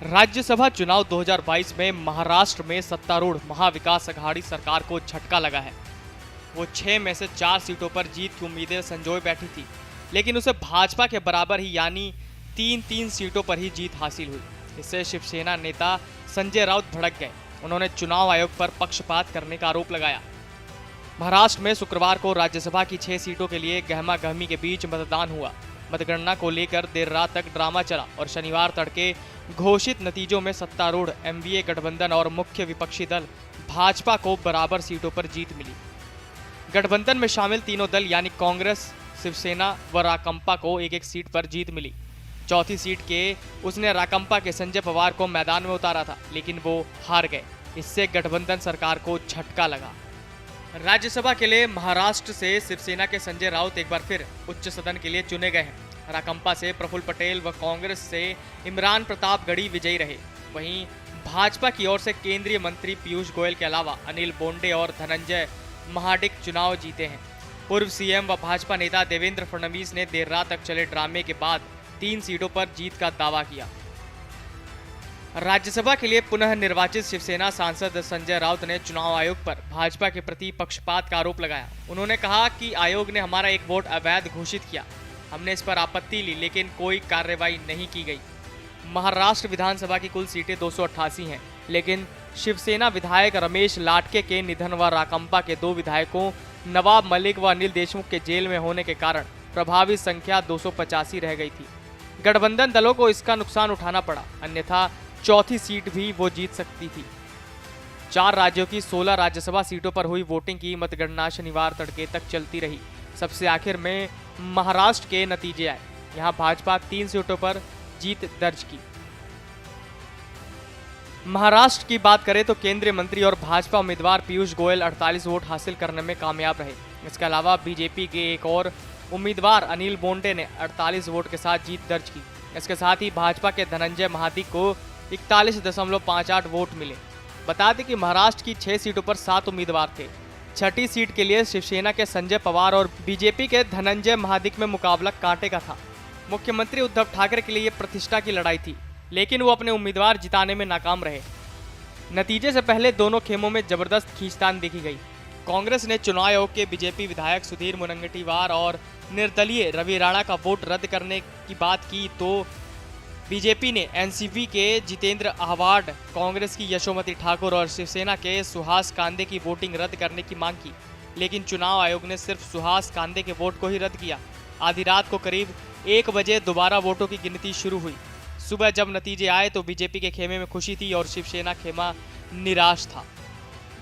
राज्यसभा चुनाव 2022 में महाराष्ट्र में सत्तारूढ़ महाविकास अघाड़ी सरकार को झटका लगा है। वो 6 में से 4 सीटों पर जीत की उम्मीदें संजोए बैठी थी, लेकिन उसे भाजपा के बराबर ही यानी 3-3 सीटों पर ही जीत हासिल हुई। इससे शिवसेना नेता संजय राउत भड़क गए। उन्होंने चुनाव आयोग पर पक्षपात करने का आरोप लगाया। महाराष्ट्र में शुक्रवार को राज्यसभा की 6 सीटों के लिए गहमा-गहमी के बीच मतदान हुआ। मतगणना को लेकर देर रात तक ड्रामा चला और शनिवार तड़के घोषित नतीजों में सत्तारूढ़ एनडीए गठबंधन और मुख्य विपक्षी दल भाजपा को बराबर सीटों पर जीत मिली। गठबंधन में शामिल तीनों दल यानी कांग्रेस, शिवसेना व राकांपा को एक सीट पर जीत मिली। चौथी सीट के उसने राकांपा के संजय पवार को मैदान में उतारा था, लेकिन वो हार गए। इससे गठबंधन सरकार को झटका लगा। राज्यसभा के लिए महाराष्ट्र से शिवसेना के संजय राउत एक बार फिर उच्च सदन के लिए चुने गए हैं। राकांपा से प्रफुल्ल पटेल व कांग्रेस से इमरान प्रताप गढ़ी विजयी रहे। वहीं भाजपा की ओर से केंद्रीय मंत्री पीयूष गोयल के अलावा अनिल बोंडे और धनंजय महाडिक चुनाव जीते हैं। पूर्व सीएम व भाजपा नेता देवेंद्र फडणवीस ने देर रात तक चले ड्रामे के बाद 3 सीटों पर जीत का दावा किया। राज्यसभा के लिए पुनः निर्वाचित शिवसेना सांसद संजय राउत ने चुनाव आयोग पर भाजपा के प्रति पक्षपात का आरोप लगाया। उन्होंने कहा कि आयोग ने हमारा एक वोट अवैध घोषित किया। हमने इस पर आपत्ति ली, लेकिन कोई कार्रवाई नहीं की गई। महाराष्ट्र विधानसभा की कुल सीटें 288 हैं, लेकिन शिवसेना विधायक रमेश लाटके के निधन व राकांपा के 2 विधायकों नवाब मलिक व अनिल देशमुख के जेल में होने के कारण प्रभावी संख्या 285 रह गई थी। गठबंधन दलों को इसका नुकसान उठाना पड़ा, अन्यथा चौथी सीट भी वो जीत सकती थी। 4 राज्यों की 16 राज्यसभा सीटों पर हुई वोटिंग की मतगणना शनिवार तड़के तक चलती रही। सबसे आखिर में महाराष्ट्र के नतीजे आए। यहां भाजपा 3 सीटों पर जीत दर्ज की। महाराष्ट्र की बात करें तो केंद्रीय मंत्री और भाजपा उम्मीदवार पीयूष गोयल 48 वोट हासिल करने में कामयाब रहे। इसके अलावा बीजेपी के एक और उम्मीदवार अनिल बोंडे ने 48 वोट के साथ जीत दर्ज की। इसके साथ ही भाजपा के धनंजय महाडिक को 41.58 वोट मिले। बता दें कि महाराष्ट्र की 6 सीटों पर 7 उम्मीदवार थे। छठी सीट के लिए शिवसेना के संजय पवार और बीजेपी के धनंजय महाडिक में मुकाबला कांटे का था। मुख्यमंत्री उद्धव ठाकरे के लिए यह प्रतिष्ठा की लड़ाई थी, लेकिन वो अपने उम्मीदवार जिताने में नाकाम रहे। नतीजे से पहले दोनों खेमों में जबरदस्त खींचतान देखी गई। कांग्रेस ने चुनाव आयोग के बीजेपी विधायक सुधीर मुनगंटीवार और निर्दलीय रवि राणा का वोट रद्द करने की बात की, तो बीजेपी ने एनसीपी के जितेंद्र आह्वाड, कांग्रेस की यशोमती ठाकुर और शिवसेना के सुहास कांदे की वोटिंग रद्द करने की मांग की, लेकिन चुनाव आयोग ने सिर्फ सुहास कांदे के वोट को ही रद्द किया। आधी रात को करीब 1 बजे दोबारा वोटों की गिनती शुरू हुई। सुबह जब नतीजे आए तो बीजेपी के खेमे में खुशी थी और शिवसेना खेमा निराश था।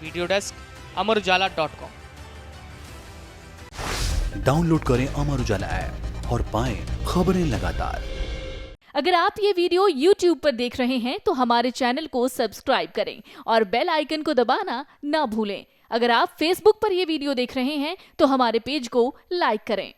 Video desk अमरउजाला.com। डाउनलोड करें अमर उजाला ऐप और पाएं खबरें लगातार। अगर आप ये वीडियो YouTube पर देख रहे हैं तो हमारे चैनल को सब्सक्राइब करें और बेल आइकन को दबाना ना भूलें। अगर आप Facebook पर ये वीडियो देख रहे हैं तो हमारे पेज को लाइक करें।